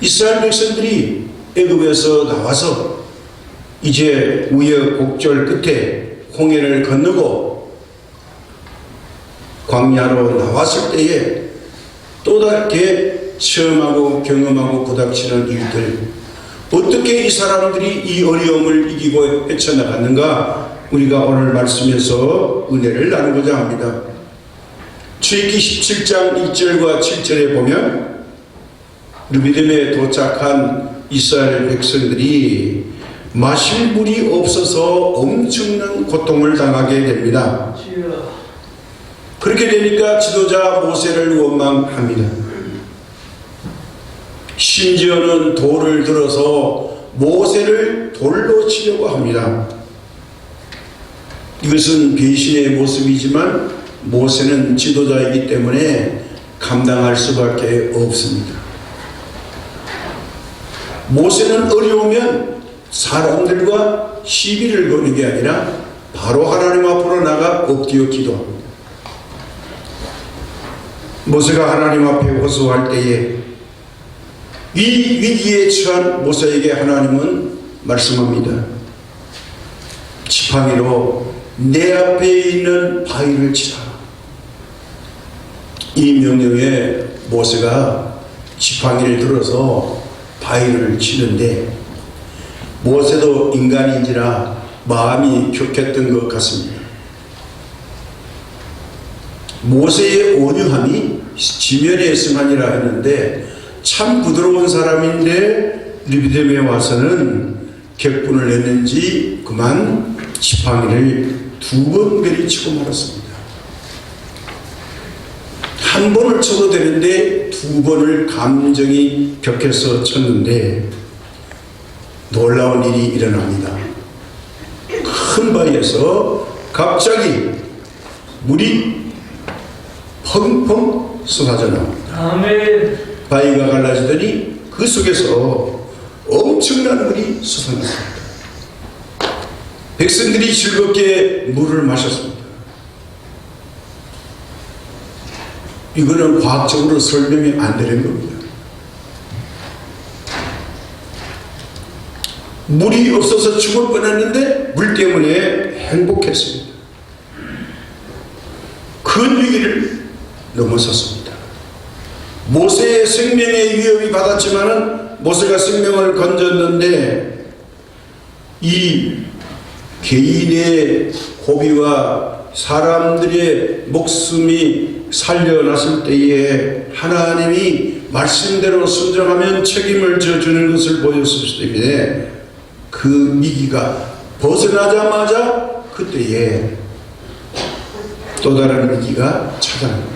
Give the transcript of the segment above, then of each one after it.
이스라엘 백성들이 애굽에서 나와서 이제 우여곡절 끝에 홍해를 건너고 광야로 나왔을 때에 또 다르게 체험하고 경험하고 부닥치는 일들, 어떻게 이 사람들이 이 어려움을 이기고 헤쳐나갔는가, 우리가 오늘 말씀에서 은혜를 나누고자 합니다. 출애굽기 17장 1절과 7절에 보면 르비딤에 도착한 이스라엘 백성들이 마실 물이 없어서 엄청난 고통을 당하게 됩니다. 그렇게 되니까 지도자 모세를 원망합니다. 심지어는 돌을 들어서 모세를 돌로 치려고 합니다. 이것은 배신의 모습이지만 모세는 지도자이기 때문에 감당할 수밖에 없습니다. 모세는 어려우면 사람들과 시비를 거는 게 아니라 바로 하나님 앞으로 나가 엎드려 기도합니다. 모세가 하나님 앞에 호소할 때에 이 위기에 처한 모세에게 하나님은 말씀합니다. 지팡이로 내 앞에 있는 바위를 치라. 이 명령에 모세가 지팡이를 들어서 바위를 치는데, 모세도 인간인지라 마음이 격했던 것 같습니다. 모세의 온유함이 지면에 승하니라 했는데 참 부드러운 사람인데 르비딤에 와서는 격분을 냈는지 그만 지팡이를 2번 내리치고 말았습니다. 한 번을 쳐도 되는데 2번을 감정이 격해서 쳤는데 놀라운 일이 일어납니다. 큰 바위에서 갑자기 물이 펑펑 쏟아져 나옵니다. 아멘. 바위가 갈라지더니 그 속에서 엄청난 물이 솟아났습니다. 백성들이 즐겁게 물을 마셨습니다. 이거는 과학적으로 설명이 안 되는 겁니다. 물이 없어서 죽을 뻔했는데 물 때문에 행복했습니다. 큰 위기를 넘어섰습니다. 모세의 생명의 위협이 받았지만은 모세가 생명을 건졌는데 이 개인의 고비와 사람들의 목숨이 살려났을 때에 하나님이 말씀대로 순종하면 책임을 져주는 것을 보였을 때문에 그 위기가 벗어나자마자 그때에 또 다른 위기가 찾아납니다.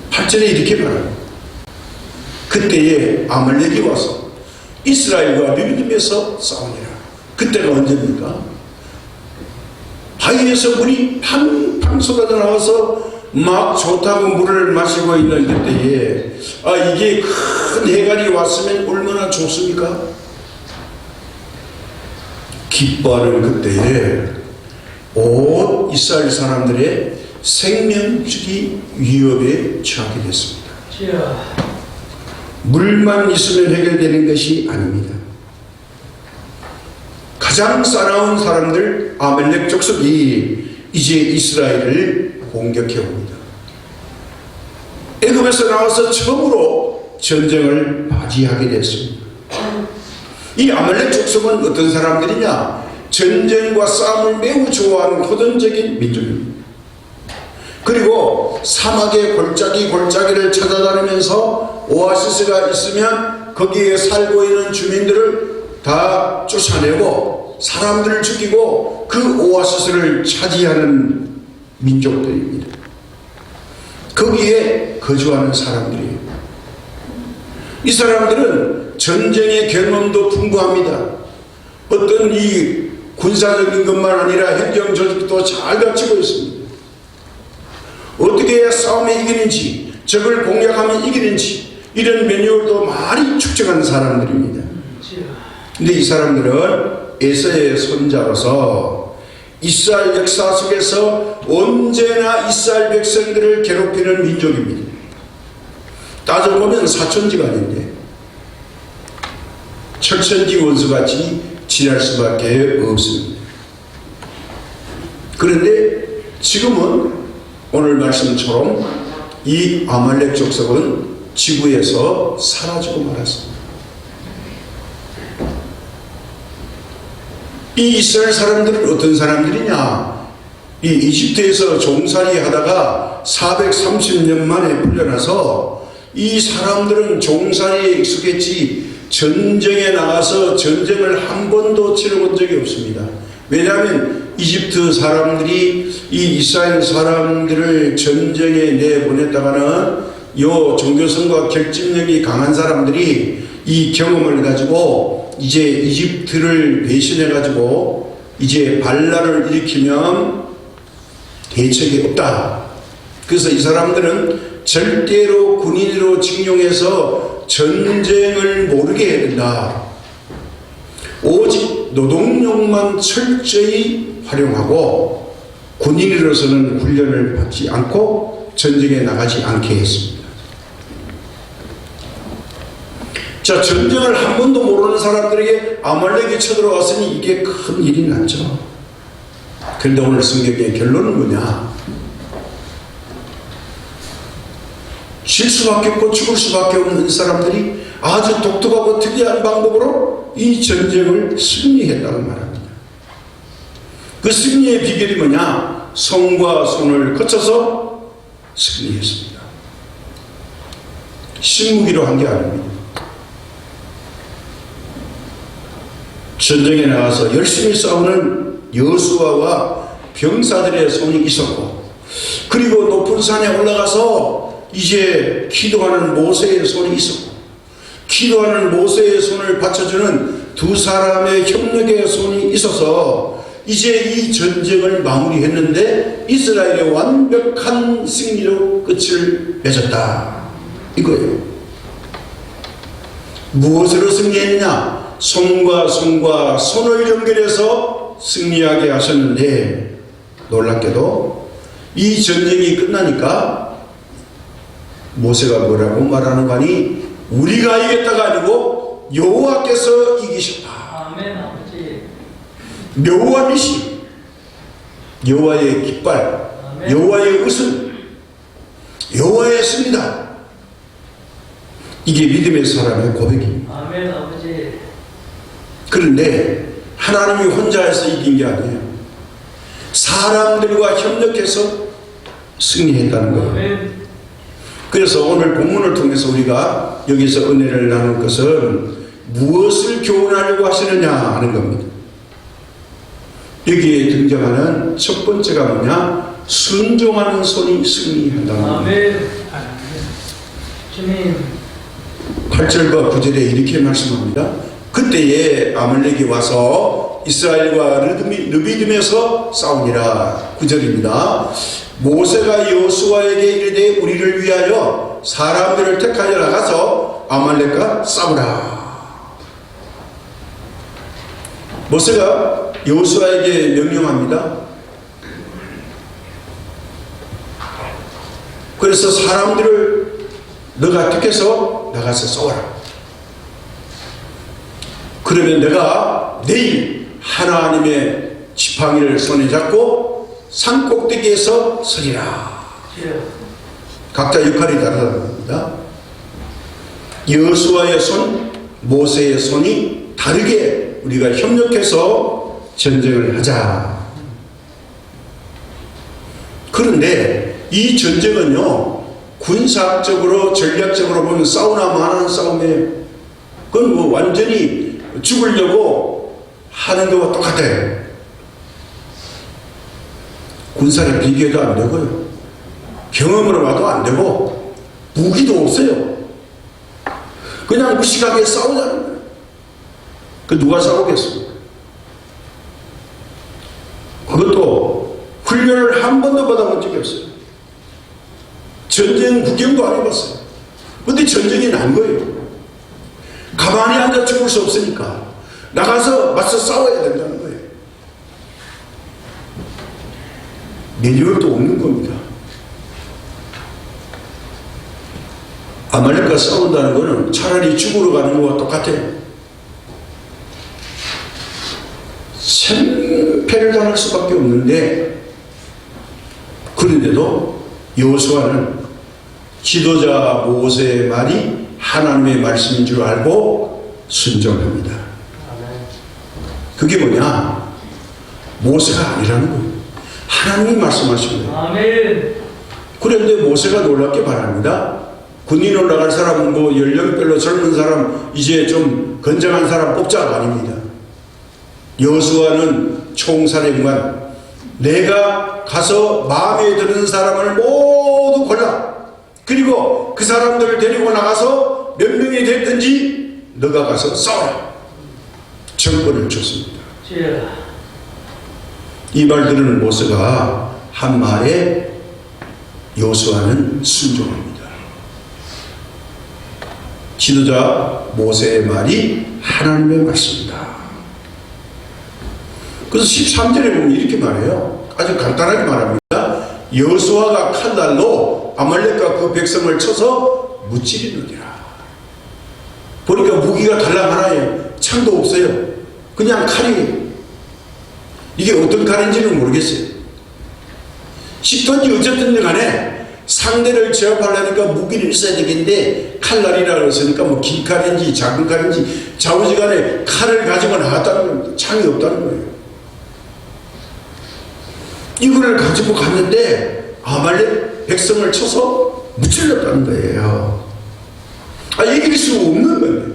8절에 이렇게 말합니다. 그때에 아말렉이 와서 이스라엘과 르비딤에서 싸우니라. 그때가 언제입니까? 바위에서 물이 팡팡 쏟아져 나와서 막 좋다고 물을 마시고 있는 그때에 이게 큰 해갈이 왔으면 얼마나 좋습니까? 기뻐하는 그때에 온 이스라엘 사람들의 생명적인 위협에 처하게 됐습니다. 물만 있으면 해결되는 것이 아닙니다. 가장 싸나운 사람들 아말렉 족속이 이제 이스라엘을 공격해 옵니다. 애굽에서 나와서 처음으로 전쟁을 맞이하게 됐습니다. 이 아말렉 족속은 어떤 사람들이냐? 전쟁과 싸움을 매우 좋아하는 호전적인 민족입니다. 그리고 사막의 골짜기를 찾아다니면서 오아시스가 있으면 거기에 살고 있는 주민들을 다 쫓아내고 사람들을 죽이고 그 오아시스를 차지하는 민족들입니다. 거기에 거주하는 사람들이에요. 이 사람들은 전쟁의 경험도 풍부합니다. 어떤 이 군사적인 것만 아니라 행정 조직도 잘 갖추고 있습니다. 어떻게 해야 싸움에 이기는지, 적을 공략하면 이기는지 이런 매뉴얼도 많이 축적한 사람들입니다. 근데 이 사람들은 에서의 손자로서 이스라엘 역사 속에서 언제나 이스라엘 백성들을 괴롭히는 민족입니다. 따져보면 사촌지간인데 철천지 원수같이 지날 수밖에 없습니다. 그런데 지금은 오늘 말씀처럼 이 아말렉 족속은 지구에서 사라지고 말았습니다. 이 이스라엘 사람들은 어떤 사람들이냐? 이 이집트에서 종살이 하다가 430년 만에 풀려나서 이 사람들은 종살이에 익숙했지 전쟁에 나가서 전쟁을 한 번도 치러본 적이 없습니다. 왜냐하면 이집트 사람들이 이 이스라엘 사람들을 전쟁에 내보냈다가는 요 종교성과 결집력이 강한 사람들이 이 경험을 가지고 이제 이집트를 배신해 가지고 이제 반란을 일으키면 대책이 없다. 그래서 이 사람들은 절대로 군인으로 징용해서 전쟁을 모르게 해야 된다. 오직 노동력만 철저히 활용하고 군인으로서는 훈련을 받지 않고 전쟁에 나가지 않게 했습니다. 자, 전쟁을 한 번도 모르는 사람들에게 아말렉이 쳐들어왔으니 이게 큰 일이 났죠. 그런데 오늘 성경의 결론은 뭐냐? 질 수밖에 없고 죽을 수밖에 없는 사람들이 아주 독특하고 특이한 방법으로 이 전쟁을 승리했다고 말합니다. 그 승리의 비결이 뭐냐? 손과 손을 거쳐서 승리했습니다. 신무기로 한 게 아닙니다. 전쟁에 나가서 열심히 싸우는 여호수아와 병사들의 손이 있었고, 그리고 높은 산에 올라가서 이제 기도하는 모세의 손이 있었고, 기도하는 모세의 손을 받쳐주는 두 사람의 협력의 손이 있어서 이제 이 전쟁을 마무리했는데 이스라엘의 완벽한 승리로 끝을 맺었다, 이거예요. 무엇으로 승리했느냐? 손과 손을 연결해서 승리하게 하셨는데, 놀랍게도 이 전쟁이 끝나니까 모세가 뭐라고 말하는 거니? 우리가 이겼다가 아니고 여호와께서 이기셨다. 아멘. 아버지. 여호와이시, 여호와의 깃발, 아멘. 여호와의 우승, 여호와의 승리다. 이게 믿음의 사람의 고백입니다. 아멘. 아버지. 그런데 하나님이 혼자 해서 이긴 게 아니에요. 사람들과 협력해서 승리했다는 거예요. 아멘. 그래서 오늘 본문을 통해서 우리가 여기서 은혜를 나눌 것은 무엇을 교훈하려고 하시느냐 하는 겁니다. 여기에 등장하는 첫 번째가 뭐냐? 순종하는 손이 승리한다는 겁니다. 아멘. 주님. 8절과 9절에 이렇게 말씀합니다. 그때에 아말렉이 와서 이스라엘과 르비딤에서 싸우니라. 9절입니다. 모세가 여호수아에게 이르되 우리를 위하여 사람들을 택하여 나가서 아말렉과 싸우라. 모세가 여호수아에게 명령합니다. 그래서 사람들을 너가 택해서 나가서 싸워라. 그러면 내가 내일 하나님의 지팡이를 손에 잡고 산 꼭대기에서 서리라. 각자 역할이 다르답니다. 여호수아의 손, 모세의 손이 다르게 우리가 협력해서 전쟁을 하자. 그런데 이 전쟁은요, 군사적으로 전략적으로 보면 싸우나 마나는 싸움이에요. 그건 뭐 완전히 죽으려고 하는 거와 똑같아요. 군사를 비교해도 안 되고요, 경험으로 봐도 안 되고, 무기도 없어요. 그냥 무식하게 싸우자는 거예요. 그 누가 싸우겠습니까? 그것도 훈련을 한 번도 받아본 적이 없어요. 전쟁 구경도 안 해봤어요. 근데 전쟁이 난 거예요. 가만히 앉아 죽을 수 없으니까 나가서 맞서 싸워야 된다는 거예요. 매뉴얼도 없는 겁니다. 아말렉과 싸운다는 거는 차라리 죽으러 가는 거와 똑같아요. 생패를 당할 수밖에 없는데, 그런데도 여호수아는 지도자 모세의 말이 하나님의 말씀인 줄 알고 순종합니다. 그게 뭐냐? 모세가 아니라는 거예요. 하나님이 말씀하신 거예요. 아멘. 그런데 모세가 놀랍게 말합니다. 군인 올라갈 사람은 뭐 연령별로 젊은 사람, 이제 좀 건장한 사람 뽑자가 아닙니다. 여호수아는 총사령관, 내가 가서 마음에 드는 사람을 모두 골라, 그리고 그 사람들을 데리고 나가서 몇 명이 됐든지 너가 가서 싸워라, 정권을 줬습니다. 이 말 들은 모세가 한 말에 여호수아는 순종합니다. 지도자 모세의 말이 하나님의 말씀이다. 그래서 13절에 보면 이렇게 말해요. 아주 간단하게 말합니다. 여호수아가 칼날로 아말렉과 그 백성을 쳐서 무찌르느니라. 보니까 무기가 달랑 하나예요. 창도 없어요. 그냥 칼이에요. 이게 어떤 칼인지는 모르겠어요. 쉽든지 어쨌든 간에 상대를 제압하려니까 무기는 있어야 되겠는데, 칼날이라 그랬으니까 뭐 긴 칼인지 작은 칼인지 좌우지간에 칼을 가지고 나왔다는 겁니다. 창이 없다는 거예요. 이거를 가지고 갔는데 아말렉 백성을 쳐서 무찔렀다는 거예요. 이길 수 없는 거예요.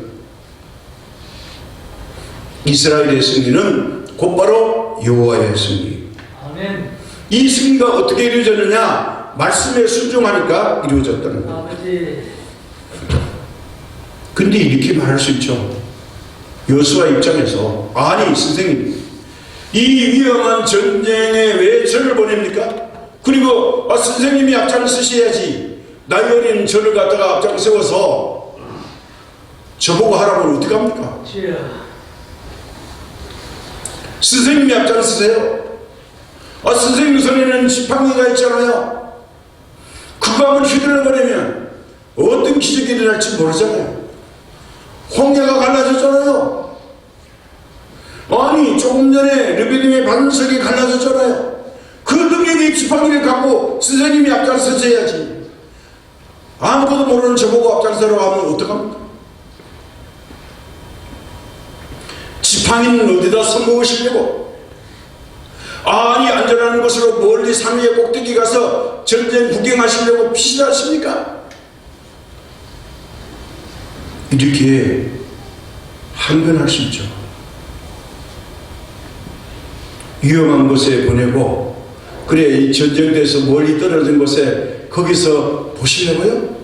이스라엘의 승리는 곧바로 여호와의 승리. 아멘. 이 승리가 어떻게 이루어졌느냐? 말씀에 순종하니까 이루어졌다는 거예요. 근데 이렇게 말할 수 있죠. 여호수아 입장에서, 아니 선생님, 이 위험한 전쟁에 왜 저를 보냅니까? 그리고 선생님이 앞장을 쓰셔야지, 나이 어린 저를 갖다가 앞장 세워서 저보고 하라면 어떡합니까? 선생님이 앞장 쓰세요. 선생님 손에는 지팡이가 있잖아요. 그거 한번 휘둘러버리면 어떤 기적이 일어날지 모르잖아요. 홍해가 갈라졌잖아요. 아니 조금 전에 르비딤의 반석이 갈라졌잖아요. 그 능력의 지팡이를 갖고 선생님이 앞장서셔야지. 아무것도 모르는 저보고 앞장서라고 하면 어떡합니까? 지팡이는 어디다 써먹으시려고? 아니 안전한 곳으로 멀리 산 위에 꼭대기 가서 전쟁 구경하시려고 피신하십니까? 이렇게 항변할 수 있죠. 위험한 곳에 보내고, 그래 이 전쟁터에서 멀리 떨어진 곳에 거기서 보시려고요?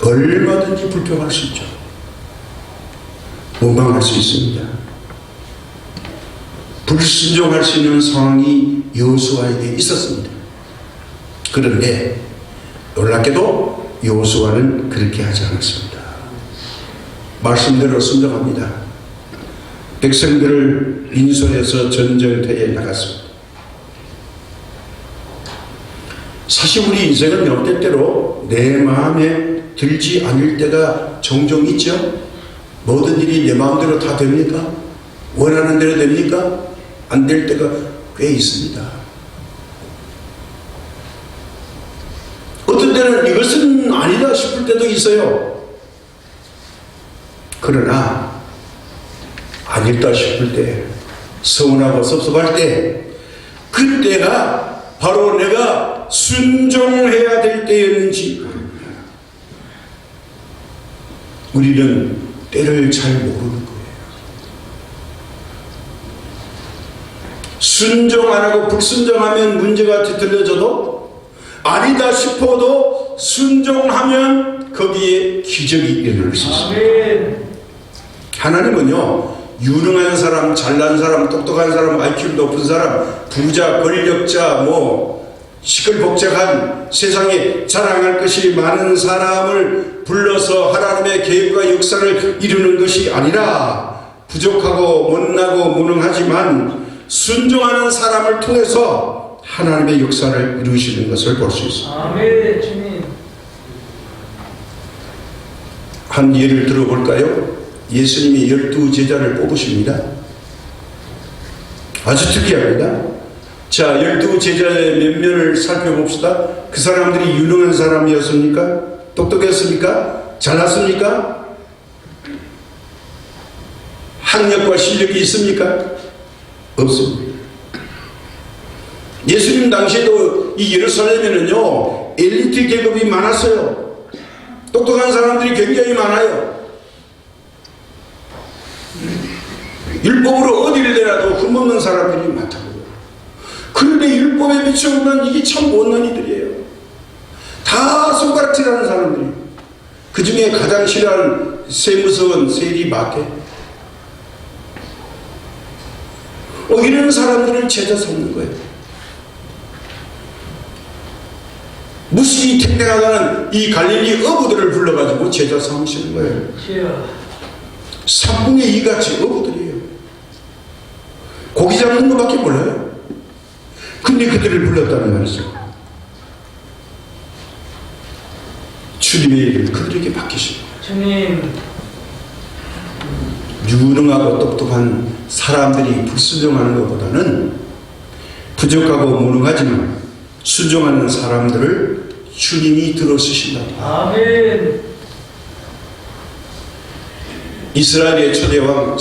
얼마든지 불평할 수 있죠. 원망할 수 있습니다. 불순종할 수 있는 상황이 여호수아에게 있었습니다. 그런데 놀랍게도 여호수아는 그렇게 하지 않았습니다. 말씀대로 순종합니다. 백성들을 인솔해서 전쟁터에 나갔습니다. 사실 우리 인생은 때때로 내 마음에 들지 않을 때가 종종 있죠. 모든 일이 내 마음대로 다 됩니까? 원하는 대로 됩니까? 안 될 때가 꽤 있습니다. 어떤 때는 이것은 아니다 싶을 때도 있어요. 그러나 아니다 싶을 때, 서운하고 섭섭할 때, 그때가 바로 내가 순종해야 될 때였는지 우리는 때를 잘 모르는 거예요. 순종 안 하고 불순종하면 문제가 뒤틀려져도, 아니다 싶어도 순종하면 거기에 기적이 일어날 수 있습니다. 하나님은요, 유능한 사람, 잘난 사람, 똑똑한 사람, IQ 높은 사람, 부자, 권력자, 시끌벅적한 세상에 자랑할 것이 많은 사람을 불러서 하나님의 계획과 역사를 이루는 것이 아니라, 부족하고 못나고 무능하지만 순종하는 사람을 통해서 하나님의 역사를 이루시는 것을 볼 수 있습니다. 아멘. 주님. 한 예를 들어볼까요? 예수님이 12제자를 뽑으십니다. 아주 특이합니다. 자, 12제자의 면면을 살펴봅시다. 그 사람들이 유능한 사람이었습니까? 똑똑했습니까? 잘났습니까? 학력과 실력이 있습니까? 없습니다. 예수님 당시에도 이 예루살렘에는요, 엘리트 계급이 많았어요. 똑똑한 사람들이 굉장히 많아요. 율법으로 어디를 내라도 흠없는 사람들이 많다고요. 그런데 율법에 비춰보면 이게 참 못난 이들이에요. 다 손가락질하는 사람들이. 그 중에 가장 싫어하는 세무서원 세리마켓. 이런 사람들을 제자 삼는 거예요. 무식이 택택하다는 이 갈릴리 어부들을 불러가지고 제자 삼으시는 거예요. 3분의 2같이 어부들이에요. 고기 잡는 것밖에 몰라요. 근데 그들을 불렀다는 말이죠. 주님의 일을 그들에게 맡기시고, 주님, 유능하고 똑똑한 사람들이 불순종하는 것보다는 부족하고 무능하지만 순종하는 사람들을 주님이 들어쓰신다. 아멘. 이스라엘의 초대왕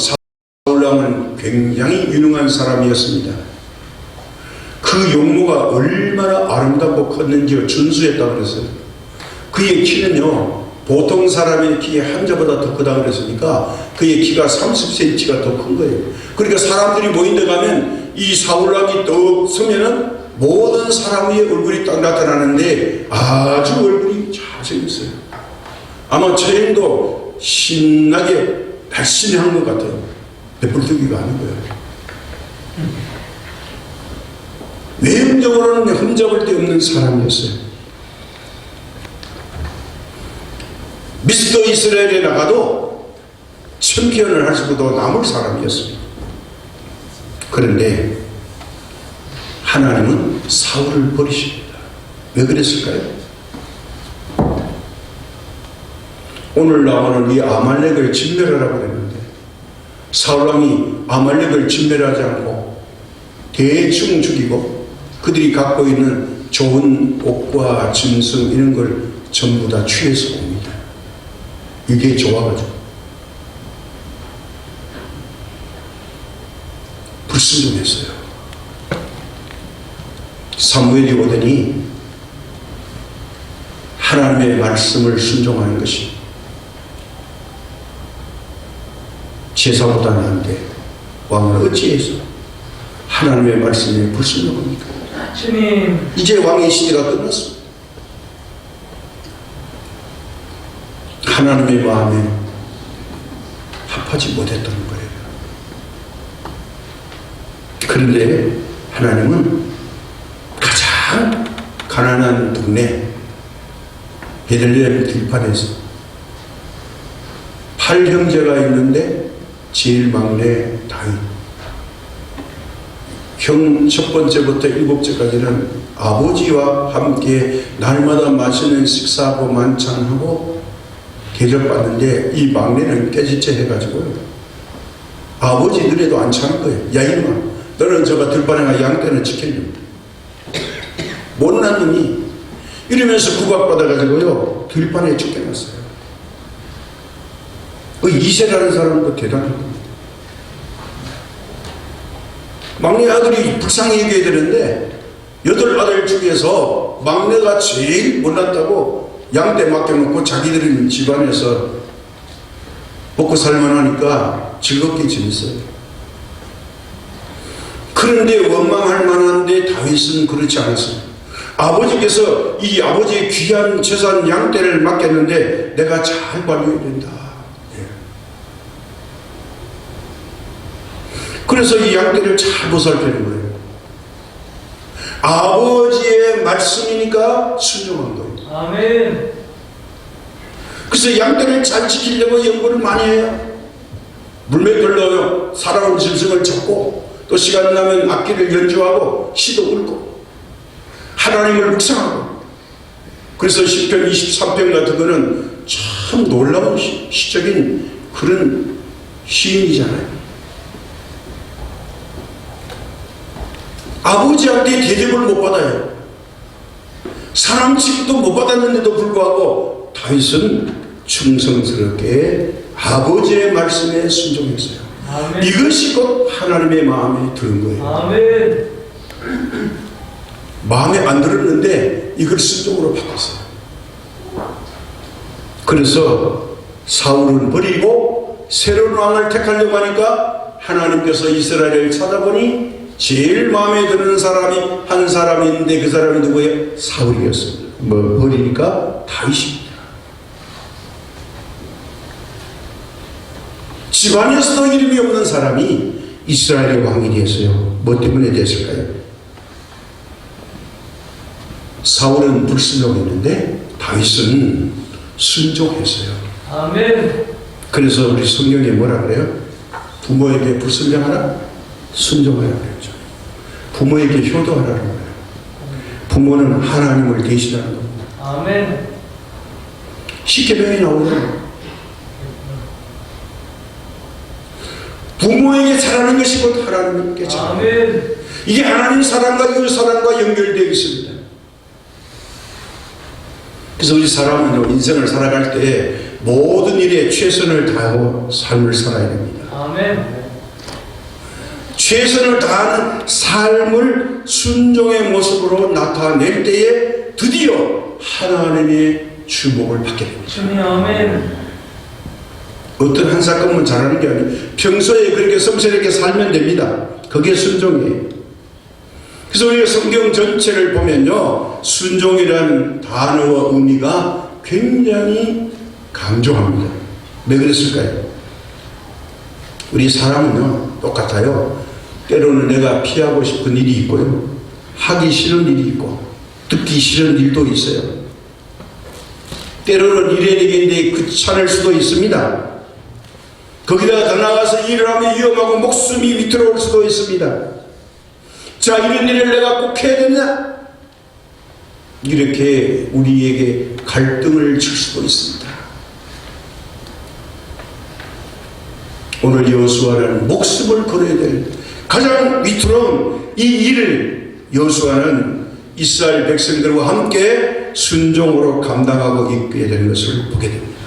사울왕은 굉장히 유능한 사람이었습니다. 그 용모가 얼마나 아름답고 컸는지요. 준수했다고 그랬어요. 그의 키는요, 보통 사람의 키의 한자보다 더 크다고 그랬으니까 그의 키가 30cm가 더 큰 거예요. 그러니까 사람들이 모인 데 가면 이 사울왕이 떡 서면은 모든 사람 위에 얼굴이 딱 나타나는데 아주 얼굴이 잘생겼어요. 아마 처형도 신나게 날씬한 것 같아요. 배불뚝이가 아닌 거예요. 외형적으로는 흠잡을 데 없는 사람이었어요. 미스터 이스라엘에 나가도 챔피언을 할 수도 남을 사람이었습니다. 그런데 하나님은 사울을 버리십니다. 왜 그랬을까요? 오늘 나오는 이 아말렉을 진멸하라고 그랬는데 사울왕이 아말렉을 진멸하지 않고 대충 죽이고 그들이 갖고 있는 좋은 옷과 짐승 이런 걸 전부 다 취해서 옵니다. 이게 좋아가지고 불순종했어요. 사무엘이 오더니 하나님의 말씀을 순종하는 것이 제사보다 나은데 왕은 어찌해서 하나님의 말씀에 불순종합니까? 주님, 이제 왕의 시대가 끝났습니다. 하나님의 마음에 합하지 못했던 거예요. 그런데 하나님은 가장 가난한 동네 베들레헴 들판에서 8형제가 있는데 제일 막내 다윗, 형 첫 번째부터 7째까지는 아버지와 함께 날마다 맛있는 식사하고 만찬하고 대접받는데 이 막내는 깨지째 해가지고요, 아버지 눈에도 안 차는 거예요. 야 이놈아, 너는 저가 들판에 가 양떼는 지켜줍니다. 못난 놈이 이러면서 구박받아가지고요 들판에 쫓겨났어요. 그 이세라는 사람도 대단한 겁니다. 막내 아들이 불쌍히 얘기해야 되는데 8아들 중에서 막내가 제일 못났다고 양떼 맡겨놓고 자기들은 집안에서 먹고 살만하니까 즐겁게 지냈어요. 그런데 원망할 만한데 다윗은 그렇지 않았어요. 아버지께서 이 아버지의 귀한 재산 양떼를 맡겼는데 내가 잘 관리해야 된다. 그래서 이 양떼를 잘 보살피는 거예요. 아버지의 말씀이니까 순종한 거예요. 아멘. 그래서 양떼를 잘 지키려고 연구를 많이 해요. 물맷돌로 살아온 짐승을 잡고 또 시간 나면 악기를 연주하고 시도 읊고 하나님을 묵상하고. 그래서 시편 23편 같은 거는 참 놀라운 시적인 그런 시인이잖아요. 아버지한테 대접을 못 받아요. 사람 취급도 못 받았는데도 불구하고 다윗은 충성스럽게 아버지의 말씀에 순종했어요. 아멘. 이것이 곧 하나님의 마음에 드는 거예요. 아멘. 마음에 안 들었는데 이걸 순종으로 바꿨어요. 그래서 사울은 버리고 새로운 왕을 택하려고 하니까 하나님께서 이스라엘을 찾아보니 제일 마음에 드는 사람이 한 사람이 있는데 그 사람이 누구예요? 사울이었습니다. 버리니까 다윗입니다. 집안에서도 이름이 없는 사람이 이스라엘의 왕이 되었어요. 뭐 때문에 됐을까요? 사울은 불순종했는데 다윗은 순종했어요. 아멘. 그래서 우리 성경에 뭐라 그래요? 부모에게 불순종하라? 순종하라 그랬죠. 부모에게 효도하라는 거예요. 부모는 하나님을 대신하는 겁니다. 아멘. 십계명이 나오잖아요. 부모에게 잘하는 것이 곧 하나님께 잘하는 거예요. 아멘. 이게 하나님 사랑과 이웃 사랑과 연결되어 있습니다. 그래서 우리 사람은 인생을 살아갈 때 모든 일에 최선을 다하고 삶을 살아야 됩니다. 아멘. 최선을 다하는 삶을 순종의 모습으로 나타낼 때에 드디어 하나님의 주목을 받게 됩니다. 주님 아멘. 어떤 한 사건만 잘하는 게 아니에요. 평소에 그렇게 성실하게 살면 됩니다. 그게 순종이에요. 그래서 우리가 성경 전체를 보면요, 순종이라는 단어와 의미가 굉장히 강조합니다. 왜 그랬을까요? 우리 사람은요 똑같아요. 때로는 내가 피하고 싶은 일이 있고요, 하기 싫은 일이 있고 듣기 싫은 일도 있어요. 때로는 일해야 되겠는데 귀찮을 수도 있습니다. 거기다가 더 나가서 일을 하면 위험하고 목숨이 위태로울 수도 있습니다. 자, 이런 일을 내가 꼭 해야 되냐? 이렇게 우리에게 갈등을 줄 수도 있습니다. 오늘 여호수아는 목숨을 걸어야 될 가장 위태로운 이 일을 여호수아는 이스라엘 백성들과 함께 순종으로 감당하고 있게 된 것을 보게 됩니다.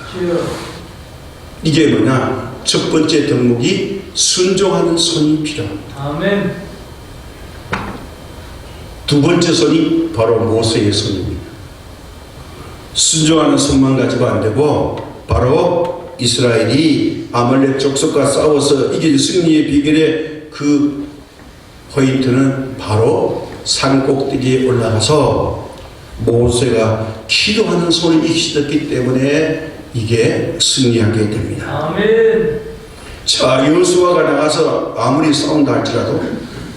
이게 뭐냐? 첫 번째 덕목이 순종하는 손이 필요합니다. 아멘. 두 번째 손이 바로 모세의 손입니다. 순종하는 손만 가지고 안 되고 바로 이스라엘이 아말렉 족속과 싸워서 이긴 승리의 비결의 그 포인트는 바로 산 꼭대기에 올라가서 모세가 기도하는 손을 익히셨기 때문에 이게 승리하게 됩니다. 아멘. 자, 여호수아가 나가서 아무리 싸운다 할지라도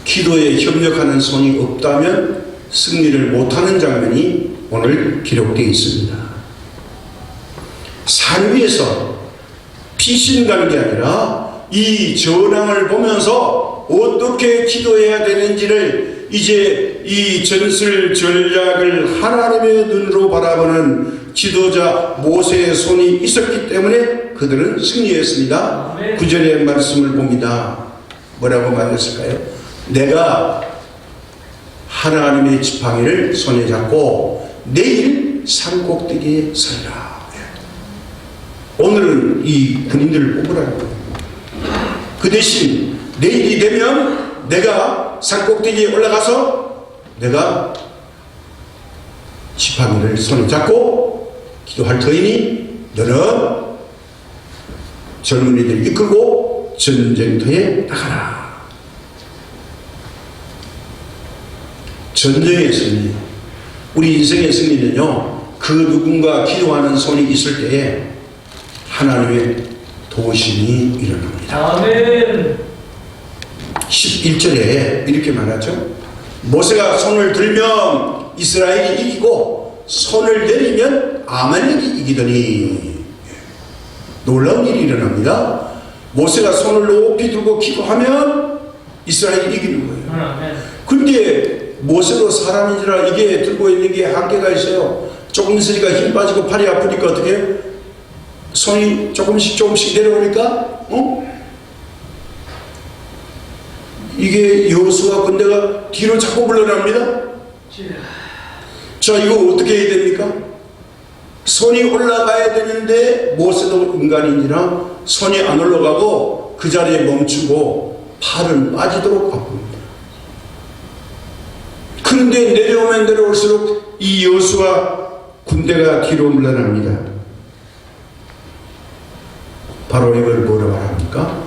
기도에 협력하는 손이 없다면 승리를 못하는 장면이 오늘 기록되어 있습니다. 산 위에서 피신 가는 게 아니라 이 전황을 보면서 어떻게 기도해야 되는지를 이제 이 전술 전략을 하나님의 눈으로 바라보는 지도자 모세의 손이 있었기 때문에 그들은 승리했습니다. 9절의 말씀을 봅니다. 뭐라고 말했을까요? 내가 하나님의 지팡이를 손에 잡고 내일 산 꼭대기에 서리라. 오늘은 이 군인들을 뽑으라는 거예요. 그 대신 내일이 되면 내가 산 꼭대기에 올라가서 내가 지팡이를 손에 잡고 기도할 터이니 너는 젊은이들 이끌고 전쟁터에 나가라. 전쟁의 승리, 우리 인생의 승리는요, 그 누군가 기도하는 손이 있을 때에 하나님의 도우심이 일어납니다. 아멘. 11절에 이렇게 말하죠. 모세가 손을 들면 이스라엘이 이기고 손을 내리면 아말렉이 이기더니. 놀라운 일이 일어납니다. 모세가 손을 높이 들고 기도하면 이스라엘이 이기는 거예요. 근데 모세도 사람인지라 이게 들고 있는 게 한계가 있어요. 조금 있으니까 힘 빠지고 팔이 아프니까 어떻게 해요? 손이 조금씩 내려오니까 이게 여호수아 군대가 뒤로 자꾸 물러납니다. 자, 이거 어떻게 해야 됩니까? 손이 올라가야 되는데 모세도 인간인지라 손이 안 올라가고 그 자리에 멈추고 팔은 빠지도록 바꿉니다. 그런데 내려오면 내려올수록 이 여호수아 군대가 뒤로 물러납니다. 바로 이걸 뭐라 말합니까?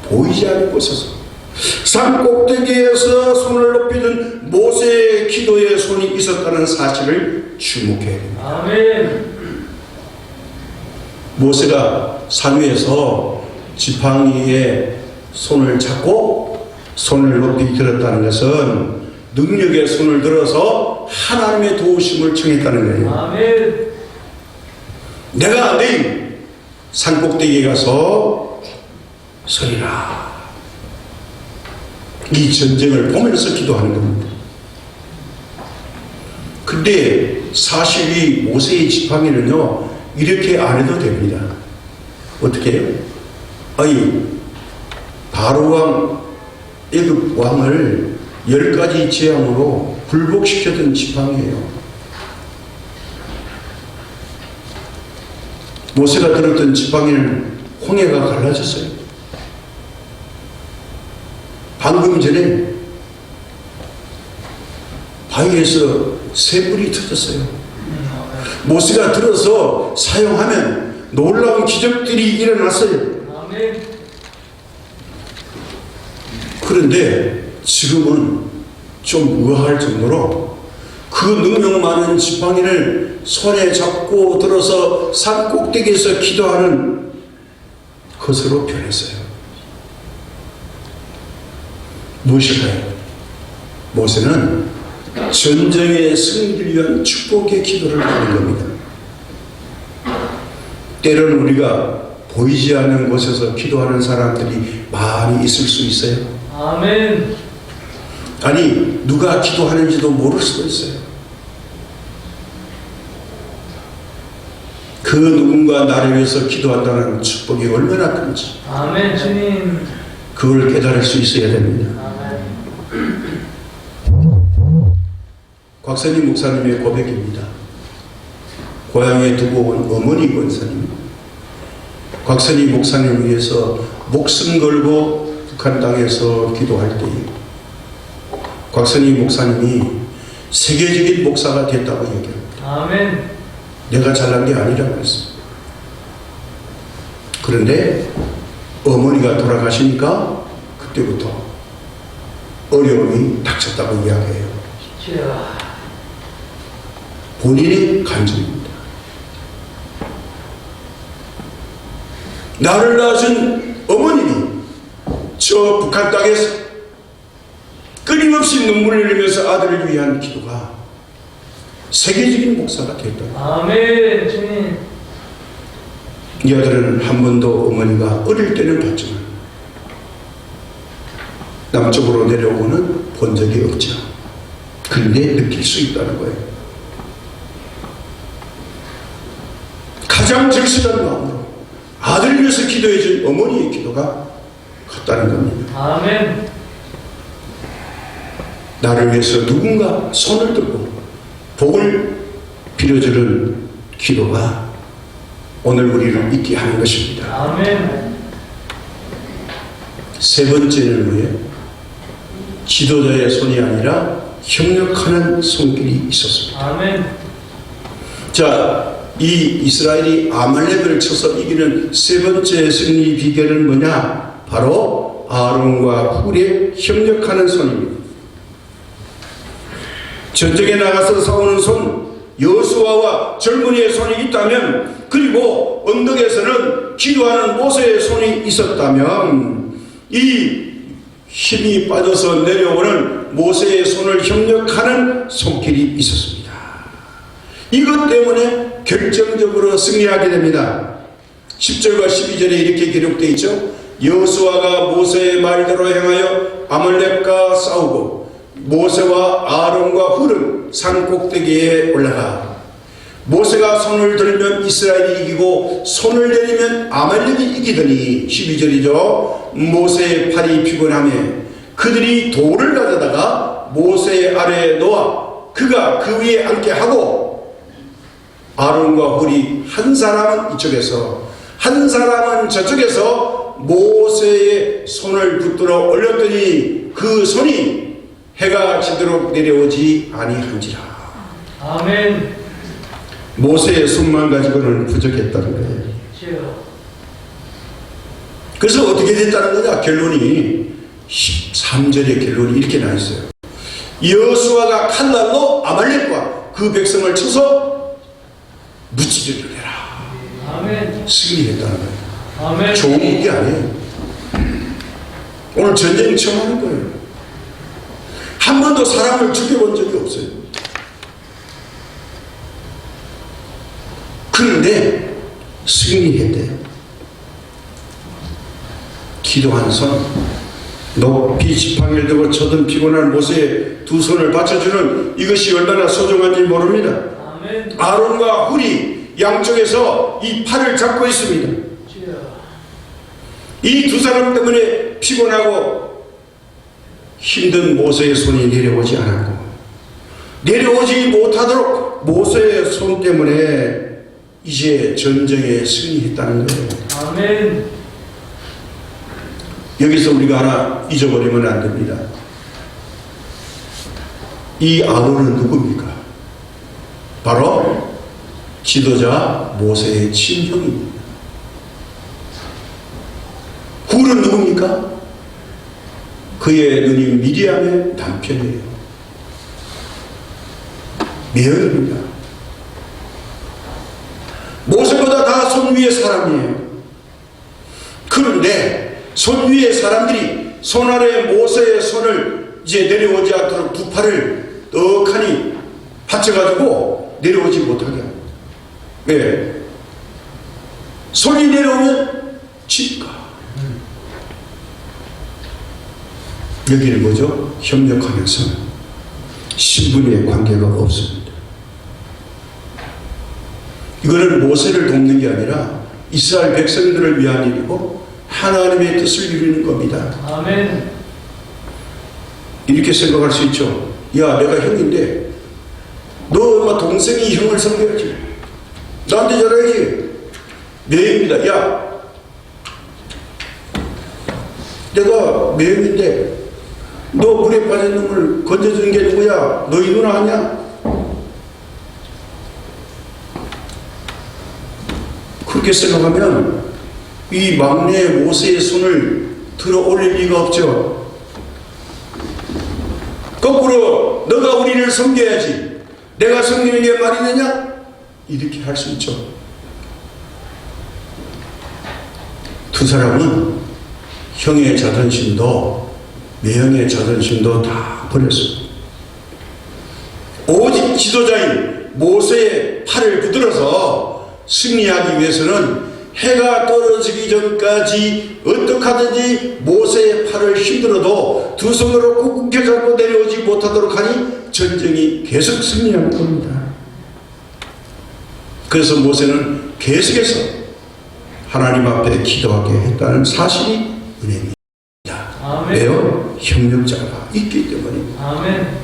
보이지 않는 곳에서 산 꼭대기에서 손을 높이 든 모세의 기도에 손이 있었다는 사실을 주목해야 됩니다. 아멘. 모세가 산 위에서 지팡이에 손을 잡고 손을 높이 들었다는 것은 능력의 손을 들어서 하나님의 도우심을 청했다는 거예요. 아멘. 내가 내일 산 꼭대기에 가서 서리라. 이 전쟁을 보면서 기도하는 겁니다. 근데 사실 이 모세의 지팡이는요, 이렇게 안 해도 됩니다. 어떻게 해요? 아니, 바로왕, 애굽 왕을 10가지 재앙으로 굴복시켰던 지팡이에요. 모세가 들었던 지팡이는 홍해가 갈라졌어요. 방금 전에 바위에서 샘물이 터졌어요. 모세가 들어서 사용하면 놀라운 기적들이 일어났어요. 아멘. 그런데 지금은 좀 의아할 정도로 그 능력 많은 지팡이를 손에 잡고 들어서 산 꼭대기에서 기도하는 것으로 변했어요. 무엇일까요? 모세는 전쟁의 승리를 위한 축복의 기도를 하는 겁니다. 때로는 우리가 보이지 않는 곳에서 기도하는 사람들이 많이 있을 수 있어요. 아멘. 아니, 누가 기도하는지도 모를 수도 있어요. 그 누군가 나를 위해서 기도한다는 축복이 얼마나 큰지 아멘. 주님. 그걸 깨달을 수 있어야 됩니다. 아멘. 곽선임 목사님의 고백입니다. 고향에 두고 온 어머니 권사님, 곽선임 목사님을 위해서 목숨 걸고 북한 땅에서 기도할 때에 곽선임 목사님이 세계적인 목사가 됐다고 얘기합니다. 아멘. 내가 잘난 게 아니라고 했어요. 그런데 어머니가 돌아가시니까 그때부터 어려움이 닥쳤다고 이야기해요. 본인의 간증입니다. 나를 낳아준 어머님이 저 북한 땅에서 끊임없이 눈물을 흘리면서 아들을 위한 기도가 세계적인 목사가 됐다. 아멘. 주님. 이 아들은 한 번도 어머니가 어릴 때는 봤지만 남쪽으로 내려오고는 본 적이 없죠. 그런데 느낄 수 있다는 거예요. 가장 절실한 마음으로 아들을 위해서 기도해 준 어머니의 기도가 같다는 겁니다. 아멘. 나를 위해서 누군가 손을 들고 복을 빌어주는 기도가 오늘 우리를 있게 하는 것입니다. 아멘. 세 번째는 뭐예요? 지도자의 손이 아니라 협력하는 손길이 있었습니다. 아멘. 자, 이 이스라엘이 아말렉을 쳐서 이기는 세 번째 승리 비결은 뭐냐? 바로 아론과 훌의 협력하는 손입니다. 전쟁에 나가서 싸우는 손, 여호수아와 젊은이의 손이 있다면, 그리고 언덕에서는 기도하는 모세의 손이 있었다면, 이 힘이 빠져서 내려오는 모세의 손을 협력하는 손길이 있었습니다. 이것 때문에 결정적으로 승리하게 됩니다. 10절과 12절에 이렇게 기록되어 있죠. 여호수아가 모세의 말대로 행하여 아말렉과 싸우고 모세와 아론과 훌은 산 꼭대기에 올라가 모세가 손을 들면 이스라엘이 이기고 손을 내리면 아말렉이 이기더니 12절이죠. 모세의 팔이 피곤하며 그들이 돌을 가져다가 모세 아래에 놓아 그가 그 위에 앉게 하고 아론과 훌이 한 사람은 이쪽에서 한 사람은 저쪽에서 모세의 손을 붙들어 올렸더니 그 손이 해가 지도록 내려오지 아니한지라. 아멘. 모세의 손만 가지고는 부족했다는 거예요. 주여. 그래서 어떻게 됐다는 거냐? 결론이 13절의 결론이 이렇게 나 있어요. 여호수아가 칼날로 아말렉과 그 백성을 쳐서 무찌르려 해라. 아멘. 승리했다는 거예요. 아멘. 좋은 게 아니에요. 오늘 전쟁 처음 하는 거예요. 한 번도 사람을 죽여본 적이 없어요. 그런데 승리했대요. 기도한 손, 높이 지팡이를 들고 쳐든 피곤한 모세의 두 손을 받쳐주는 이것이 얼마나 소중한지 모릅니다. 아멘. 아론과 훌이 양쪽에서 이 팔을 잡고 있습니다. 주여. 이 두 사람 때문에 피곤하고 힘든 모세의 손이 내려오지 않았고 내려오지 못하도록 모세의 손 때문에 이제 전쟁에 승리했다는 거예요. 아멘. 여기서 우리가 하나 잊어버리면 안 됩니다. 이 아론은 누굽니까? 바로 지도자 모세의 친형입니다. 훌은 누굽니까? 그의 누님 미리암의 남편이에요. 매형입니다. 모세보다 다 손 위의 사람이에요. 그런데 손 위의 사람들이 손 아래 모세의 손을 이제 내려오지 않도록 두 팔을 떡하니 받쳐가지고 내려오지 못하게 합니다. 왜? 손이 내려오면 질까? 여기는 뭐죠? 협력하면서 신분의 관계가 없습니다. 이거는 모세를 돕는 게 아니라 이스라엘 백성들을 위한 일이고 하나님의 뜻을 이루는 겁니다. 아멘. 이렇게 생각할 수 있죠. 야, 내가 형인데 너 엄마 동생이 형을 섬겨야지. 나한테 잘해야지. 매형입니다. 야, 내가 매형인데 너 물에 빠진 놈을 건져주는 게 누구야? 너희 누나 아니야? 그렇게 생각하면 이 막내 모세의 손을 들어 올릴 리가 없죠. 거꾸로 너가 우리를 섬겨야지. 내가 섬기는 게 말이 되냐? 이렇게 할 수 있죠. 두 사람은 형의 자존심도 매형의 자존심도 다 버렸습니다. 오직 지도자인 모세의 팔을 붙들어서 승리하기 위해서는 해가 떨어지기 전까지 어떻게 하든지 모세의 팔을 힘들어도 두 손으로 꾹꾹 잡고 내려오지 못하도록 하니 전쟁이 계속 승리하는 겁니다. 그래서 모세는 계속해서 하나님 앞에 기도하게 했다는 사실이 은혜입니다. 아멘. 왜요? 협력자가 있기 때문입니다. 아멘.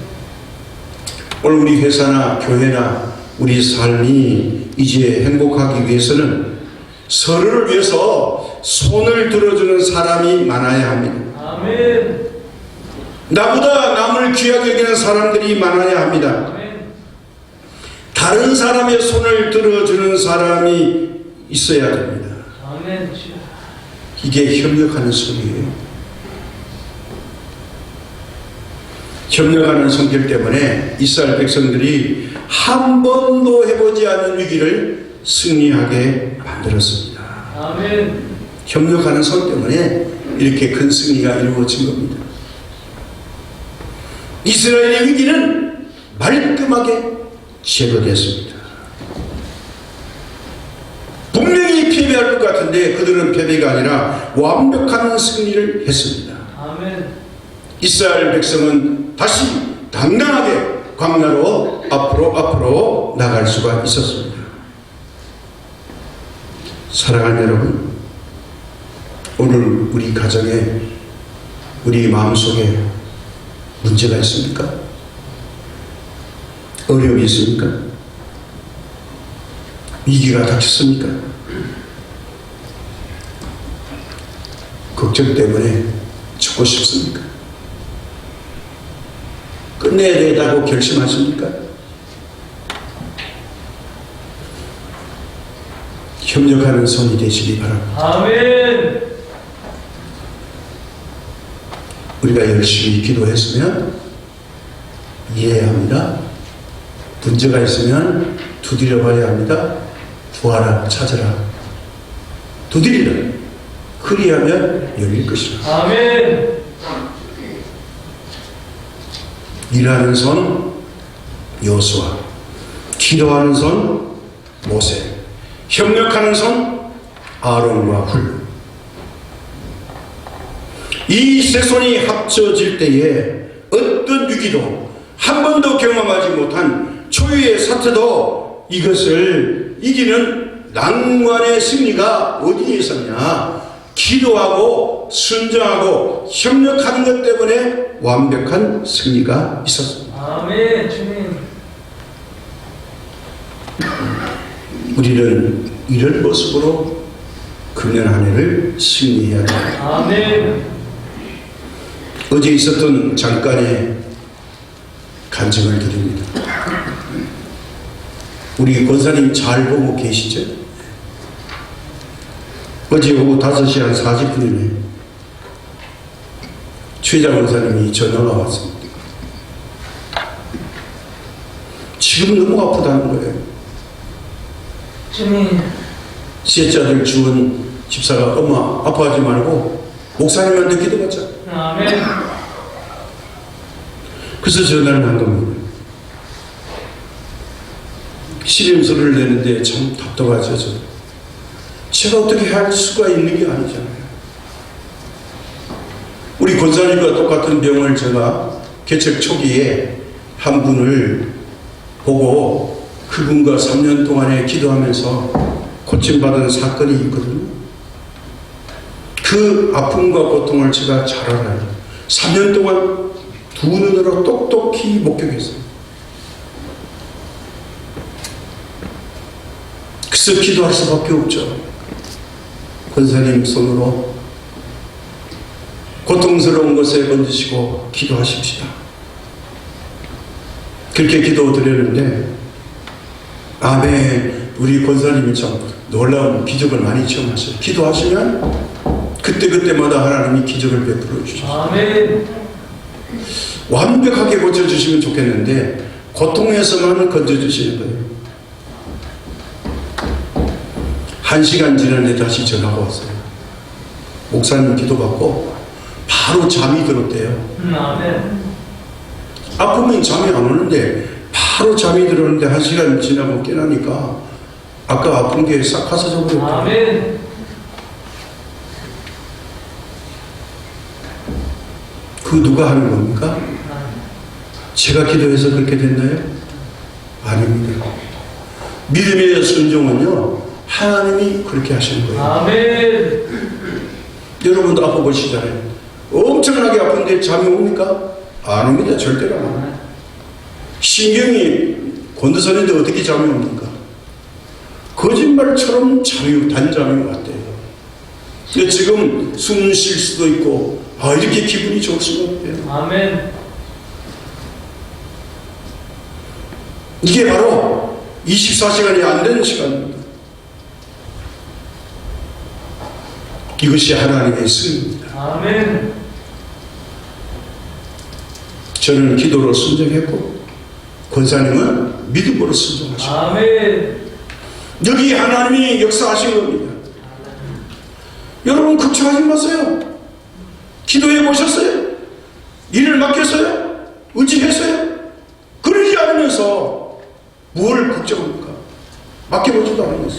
오늘 우리 회사나 교회나 우리 삶이 이제 행복하기 위해서는 서로를 위해서 손을 들어주는 사람이 많아야 합니다. 아멘. 나보다 남을 귀하게 여기는 사람들이 많아야 합니다. 아멘. 다른 사람의 손을 들어주는 사람이 있어야 됩니다. 아멘. 주여. 이게 협력하는 손이에요. 협력하는 성격 때문에 이스라엘 백성들이 한 번도 해보지 않은 위기를 승리하게 만들었습니다. 아멘. 협력하는 손 때문에 이렇게 큰 승리가 이루어진 겁니다. 이스라엘의 위기는 말끔하게 제거됐습니다. 분명히 패배할 것 같은데 그들은 패배가 아니라 완벽한 승리를 했습니다. 아멘. 이스라엘 백성은 다시 당당하게 광야로 앞으로 나갈 수가 있었습니다. 사랑하는 여러분, 오늘 우리 가정에 우리 마음속에 문제가 있습니까? 어려움이 있습니까? 위기가 닥쳤습니까? 걱정 때문에 죽고 싶습니까? 끝내야 되다고 결심하십니까? 협력하는 손이 되시기 바랍니다. 아멘. 우리가 열심히 기도했으면 이해해야 합니다. 문제가 있으면 두드려 봐야 합니다. 구하라, 찾으라, 두드리라. 그리하면 열릴 것이라. 아멘. 일하는 손 여호수아, 기도하는 손 모세, 협력하는 손 아론과 훌. 이 세 손이 합쳐질 때에 어떤 위기도 한 번도 경험하지 못한 초유의 사태도 이것을 이기는 낭만의 승리가 어디에 있었냐? 기도하고 순종하고 협력하는 것 때문에 완벽한 승리가 있었습니다. 아멘. 주님. 우리는 이런 모습으로 금년 한 해를 승리해야 합니다. 아멘. 어제 있었던 잠깐의 간증을 드립니다. 우리 권사님 잘 보고 계시죠? 어제 오후 5시 한 40분이네. 최장 권사님이 전화가 왔습니다. 지금 너무 아프다는 거예요. 주님. 셋째아들 주은 집사가 엄마 아파하지 말고 목사님한테 기도받자. 아멘. 그래서 전화를 한 겁니다. 시름소리를 내는데 참 답답하죠. 제가 어떻게 할 수가 있는 게 아니잖아요. 우리 권사님과 똑같은 병을 제가 개척 초기에 한 분을 보고 그분과 3년 동안에 기도하면서 고침받은 사건이 있거든요. 그 아픔과 고통을 제가 잘 알아요. 3년 동안 두 눈으로 똑똑히 목격했어요. 그래서 기도할 수밖에 없죠. 권사님 손으로 고통스러운 것에 건지시고 기도하십시다. 그렇게 기도드렸는데 아멘. 우리 권사님이 참 놀라운 기적을 많이 체험하셔요. 기도하시면 그때그때마다 하나님이 기적을 베풀어 주셔요. 아멘. 완벽하게 고쳐주시면 좋겠는데 고통에서만 건져주시는 거예요. 1시간 지났는데 다시 전화가 왔어요. 목사님 기도받고 바로 잠이 들었대요. 아멘. 아프면 잠이 안 오는데 바로 잠이 들었는데 1시간 지나고 깨나니까 아까 아픈 게 싹 가서져 버렸대요. 아멘. 그 누가 하는 겁니까? 제가 기도해서 그렇게 됐나요? 아닙니다. 믿음의 순종은요 하나님이 그렇게 하시는 거예요. 아멘. 여러분도 아파보시잖아요. 엄청나게 아픈데 잠이 옵니까? 안 옵니다. 절대로 안 옵니다. 신경이 곤두서는데 어떻게 잠이 옵니까? 거짓말처럼 단잠이 왔대요. 근데 지금 숨 쉴 수도 있고 이렇게 기분이 좋을 수가 없대요. 아멘. 이게 바로 24시간이 안 되는 시간입니다. 이것이 하나님의 승리입니다. 아멘. 저는 기도로 순종했고 권사님은 믿음으로 순종하시고 아멘. 여기 하나님이 역사하신 겁니다. 여러분 걱정하지 마세요. 기도해 보셨어요? 일을 맡겼어요? 의지했어요? 그러지 않으면서 뭘 걱정합니까? 맡겨보지도 않으면서.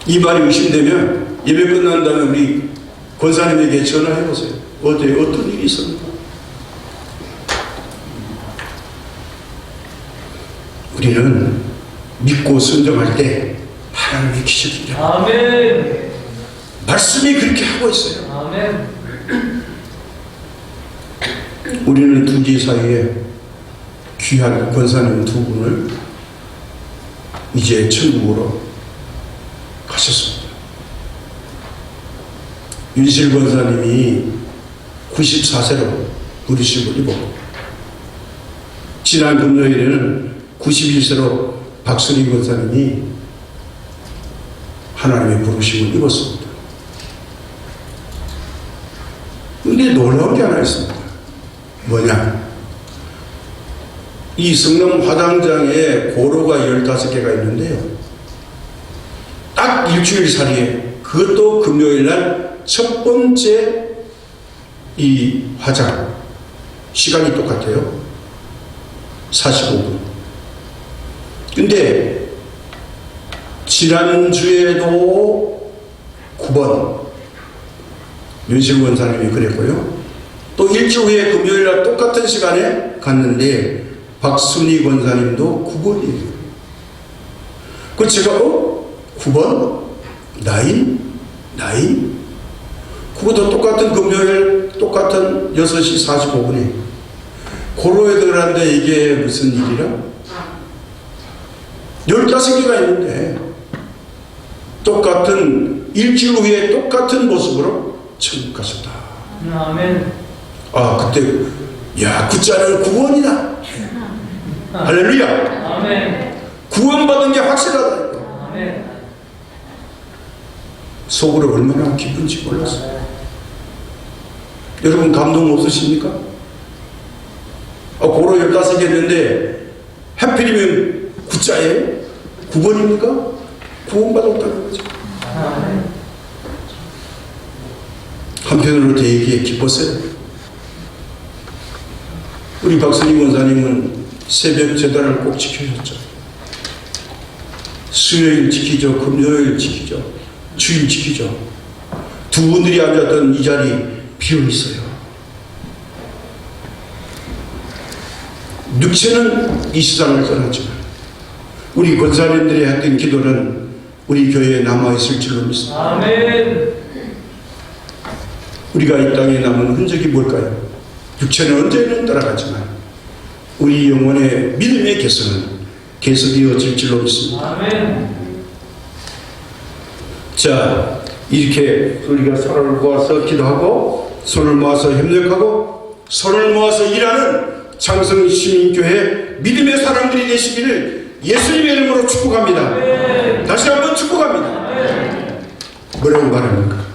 이 말이 의심되면 예배 끝난 다음에 우리 권사님에게 전화해보세요. 어제 어떤 일이 있습니까? 우리는 믿고 순종할 때 하나님의 기적이 일어납니다. 아멘. 말씀이 그렇게 하고 있어요. 아멘. 우리는 두지 사이에 귀한 권사님 두 분을 이제 천국으로 가셨습니다. 윤실 권사님이 94세로 부르심을 입었고, 지난 금요일에는 91세로 박순희 권사님이 하나님의 부르심을 입었습니다. 근데 놀라운 게 하나 있습니다. 뭐냐? 이 성남 화당장에 고로가 15개가 있는데요. 딱 일주일 사이에, 그것도 금요일 날 첫 번째 이 화장, 시간이 똑같아요. 45분. 근데 지난주에도 9번 윤실 원사님이 그랬고요. 또 일주 후에 금요일 날 똑같은 시간에 갔는데 박순희 권사님도 9번이에요. 그 제가 9번? 나인? 그것도 똑같은 금요일 똑같은 6시 45분에 고로에 들어갔는데 이게 무슨 일이라? 15개가 있는데 똑같은 일주일 후에 똑같은 모습으로 천국 가셨다. 아멘. 아, 그때 야, 구자는 구원이다. 할렐루야. 아멘. 구원받은 게 확실하다. 아멘. 속으로 얼마나 기쁜지 몰랐어요. 여러분 감동 없으십니까? 고로 15개 했는데 하필이면 구자예요? 9번입니까? 구원받았다는 거죠. 아멘. 한편으로 되게 기뻤어요. 우리 박선희 권사님은 새벽 제단을 꼭 지켜줬죠. 수요일 지키죠. 금요일 지키죠. 주일 지키죠. 두 분들이 앉았던 이 자리 비어 있어요. 육체는 이 세상을 떠났지만 우리 권사님들이 했던 기도는 우리 교회에 남아있을 줄로 믿습니다. 아멘. 우리가 이 땅에 남은 흔적이 뭘까요? 육체는 언제는 떠나가지만 우리 영혼의 믿음의 개성은 계속이어질 줄로 믿습니다. 아멘. 자, 이렇게 우리가 손을 모아서 기도하고 손을 모아서 협력하고 손을 모아서 일하는 창성시민교회 믿음의 사람들이 되시기를 예수님의 이름으로 축복합니다. 아멘. 다시 한번 축복합니다. 아멘. 뭐라고 말합니까?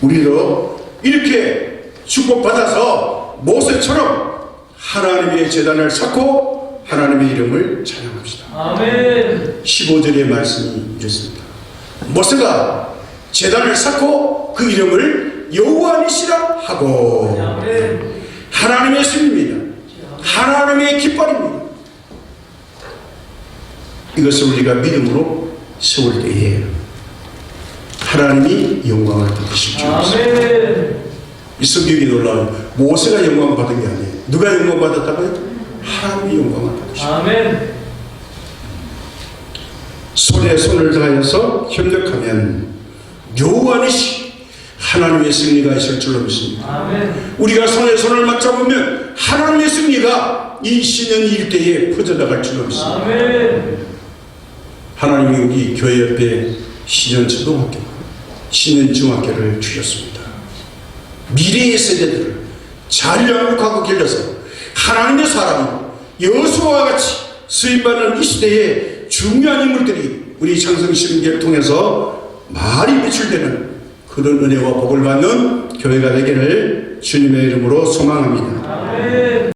우리도 이렇게 축복받아서 모세처럼 하나님의 제단을 쌓고 하나님의 이름을 찬양합시다. 아멘. 15절의 말씀이 이렇습니다. 모세가 제단을 쌓고 그 이름을 여호와니시라 하고, 아멘. 하나님의 승입니다. 하나님의 깃발입니다. 이것을 우리가 믿음으로 세울 때에 하나님이 영광을 받으실 줄 믿습니다. 아멘. 이 성경이 놀라운, 모세가 영광을 받은 게 아니에요. 누가 영광 받았다고요? 하나님이 영광을 받으십니다. 아멘. 손에 손을 다해서 협력하면 여호와니시 하나님의 승리가 있을 줄로 믿습니다. 아멘. 우리가 손에 손을 맞잡으면 하나님의 승리가 이 신년 일대에 퍼져나갈 줄로 믿습니다. 아멘. 하나님이 우리 교회 옆에 신년 초등학교, 신년 중학교를 주셨습니다. 미래의 세대들을 잘 양육하고 길러서 하나님의 사람으로 여수와 같이 쓰임받는 이 시대에 중요한 인물들이 우리 창성시민교회를 통해서 많이 배출되는 그런 은혜와 복을 받는 교회가 되기를 주님의 이름으로 소망합니다. 아멘.